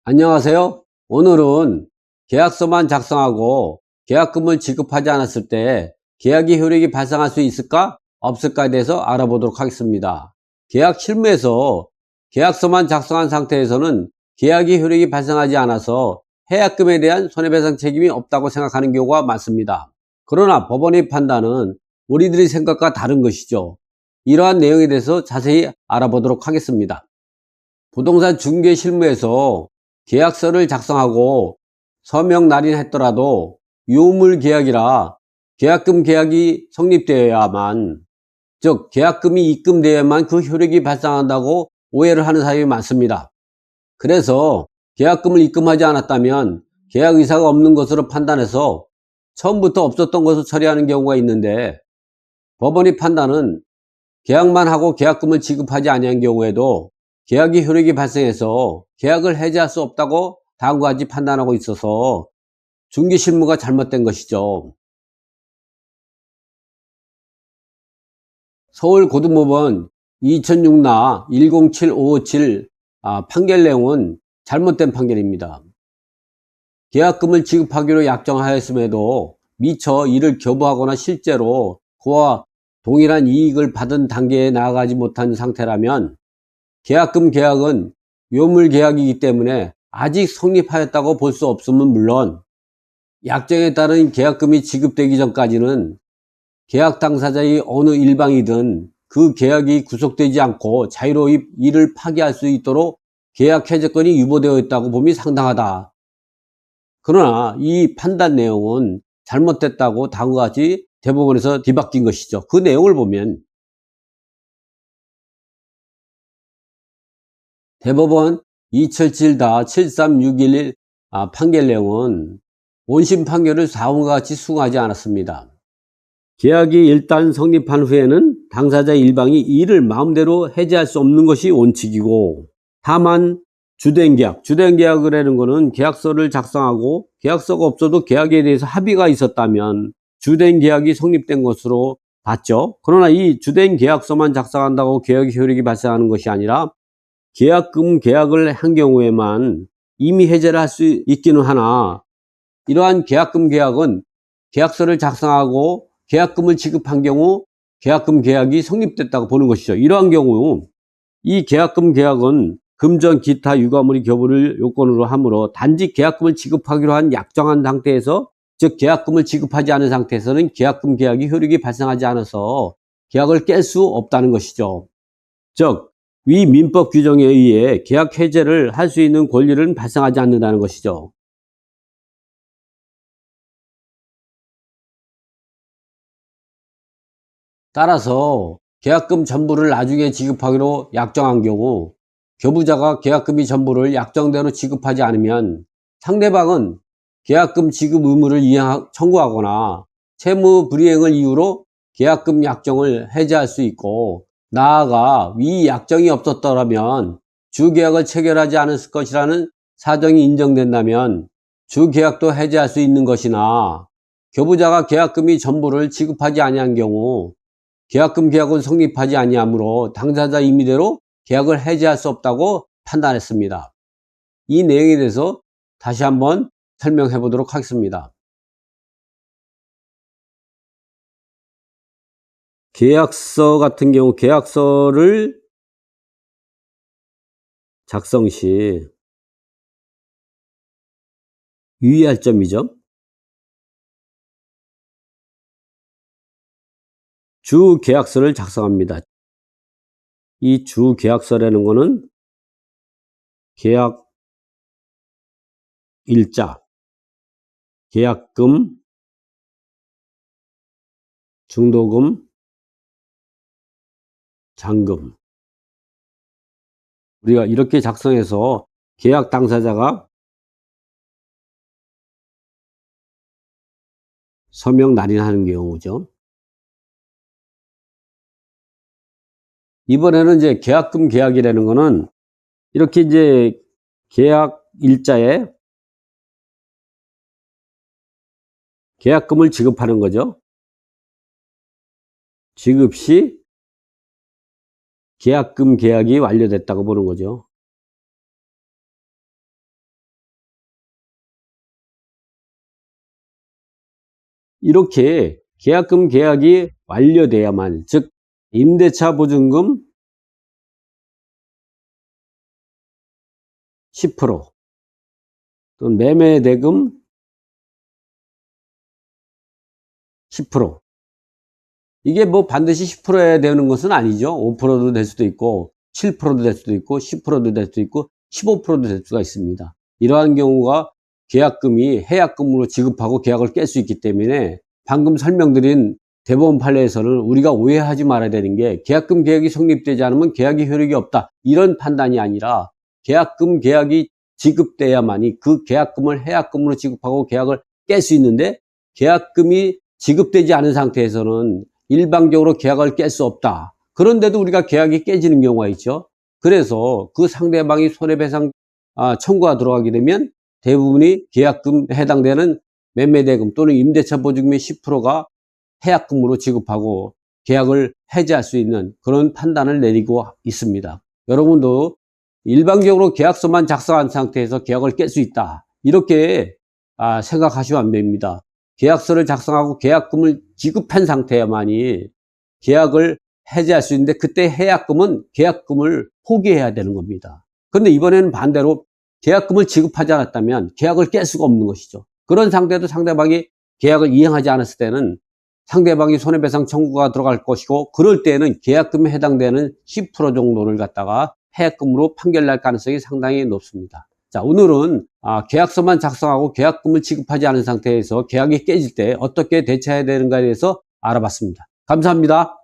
안녕하세요. 오늘은 계약서만 작성하고 계약금을 지급하지 않았을 때 계약의 효력이 발생할 수 있을까 없을까에 대해서 알아보도록 하겠습니다. 계약 실무에서 계약서만 작성한 상태에서는 계약의 효력이 발생하지 않아서 해약금에 대한 손해배상 책임이 없다고 생각하는 경우가 많습니다. 그러나 법원의 판단은 우리들의 생각과 다른 것이죠. 이러한 내용에 대해서 자세히 알아보도록 하겠습니다. 부동산 중개 실무에서 계약서를 작성하고 서명 날인했더라도 유물 계약이라 계약금 계약이 성립되어야만, 즉 계약금이 입금되어야만 그 효력이 발생한다고 오해를 하는 사람이 많습니다. 그래서 계약금을 입금하지 않았다면 계약 의사가 없는 것으로 판단해서 처음부터 없었던 것을 처리하는 경우가 있는데, 법원의 판단은 계약만 하고 계약금을 지급하지 아니한 경우에도 계약의 효력이 발생해서 계약을 해지할 수 없다고 다음과 같이 판단하고 있어서 중개실무가 잘못된 것이죠. 서울고등법원 2006나 107557 판결 내용은 잘못된 판결입니다. 계약금을 지급하기로 약정하였음에도 미처 이를 거부하거나 실제로 그와 동일한 이익을 받은 단계에 나아가지 못한 상태라면 계약금 계약은 요물 계약이기 때문에 아직 성립하였다고 볼 수 없음은 물론, 약정에 따른 계약금이 지급되기 전까지는 계약 당사자의 어느 일방이든 그 계약이 구속되지 않고 자유로이 이를 파기할 수 있도록 계약 해제권이 유보되어 있다고 봄이 상당하다. 그러나 이 판단 내용은 잘못됐다고 다음과 같이 대법원에서 뒤바뀐 것이죠. 그 내용을 보면 대법원 277-73611 판결 내용은 원심 판결을 다음과 같이 수긍하지 않았습니다. 계약이 일단 성립한 후에는 당사자 일방이 이를 마음대로 해지할 수 없는 것이 원칙이고, 다만 주된 계약을 하는 것은 계약서를 작성하고 계약서가 없어도 계약에 대해서 합의가 있었다면 주된 계약이 성립된 것으로 봤죠. 그러나 이 주된 계약서만 작성한다고 계약의 효력이 발생하는 것이 아니라 계약금 계약을 한 경우에만 이미 해제를 할 수 있기는 하나, 이러한 계약금 계약은 계약서를 작성하고 계약금을 지급한 경우 계약금 계약이 성립됐다고 보는 것이죠. 이러한 경우 이 계약금 계약은 금전 기타 유가물의 교부를 요건으로 하므로 단지 계약금을 지급하기로 한 약정한 상태에서, 즉 계약금을 지급하지 않은 상태에서는 계약금 계약이 효력이 발생하지 않아서 계약을 깰 수 없다는 것이죠. 즉 위 민법 규정에 의해 계약 해제를 할 수 있는 권리는 발생하지 않는다는 것이죠. 따라서 계약금 전부를 나중에 지급하기로 약정한 경우 교부자가 계약금이 전부를 약정대로 지급하지 않으면 상대방은 계약금 지급 의무를 청구하거나 채무 불이행을 이유로 계약금 약정을 해지할 수 있고, 나아가 위 약정이 없었더라면 주계약을 체결하지 않았을 것이라는 사정이 인정된다면 주계약도 해지할 수 있는 것이나, 교부자가 계약금이 전부를 지급하지 아니한 경우 계약금 계약은 성립하지 아니하므로 당사자 임의대로 계약을 해지할 수 없다고 판단했습니다. 이 내용에 대해서 다시 한번 설명해 보도록 하겠습니다. 계약서 같은 경우 계약서를 작성 시 유의할 점이죠. 주계약서를 작성합니다. 이 주계약서라는 것은 계약 일자, 계약금, 중도금, 잔금, 우리가 이렇게 작성해서 계약 당사자가 서명 날인하는 경우죠. 이번에는 이제 계약금 계약이라는 거는 이렇게 이제 계약 일자에 계약금을 지급하는 거죠. 지급 시 계약금 계약이 완료됐다고 보는 거죠. 이렇게 계약금 계약이 완료돼야만, 즉 임대차 보증금 10%, 또는 매매대금 10%. 이게 뭐 반드시 10%여야 되는 것은 아니죠. 5%도 될 수도 있고 7%도 될 수도 있고 10%도 될 수도 있고 15%도 될 수가 있습니다. 이러한 경우가 계약금이 해약금으로 지급하고 계약을 깰 수 있기 때문에, 방금 설명드린 대법원 판례에서는 우리가 오해하지 말아야 되는 게, 계약금 계약이 성립되지 않으면 계약이 효력이 없다, 이런 판단이 아니라 계약금 계약이 지급돼야만이 그 계약금을 해약금으로 지급하고 계약을 깰 수 있는데, 계약금이 지급되지 않은 상태에서는 일방적으로 계약을 깰 수 없다. 그런데도 우리가 계약이 깨지는 경우가 있죠. 그래서 그 상대방이 손해배상 청구가 들어가게 되면 대부분이 계약금에 해당되는 매매대금 또는 임대차 보증금의 10%가 해약금으로 지급하고 계약을 해지할 수 있는 그런 판단을 내리고 있습니다. 여러분도 일방적으로 계약서만 작성한 상태에서 계약을 깰 수 있다, 이렇게 생각하시면 안 됩니다. 계약서를 작성하고 계약금을 지급한 상태야만이 계약을 해지할 수 있는데, 그때 해약금은 계약금을 포기해야 되는 겁니다. 그런데 이번에는 반대로 계약금을 지급하지 않았다면 계약을 깰 수가 없는 것이죠. 그런 상태도 상대방이 계약을 이행하지 않았을 때는 상대방이 손해배상 청구가 들어갈 것이고, 그럴 때는 계약금에 해당되는 10% 정도를 갖다가 해약금으로 판결날 가능성이 상당히 높습니다. 자, 오늘은 계약서만 작성하고 계약금을 지급하지 않은 상태에서 계약이 깨질 때 어떻게 대처해야 되는가에 대해서 알아봤습니다. 감사합니다.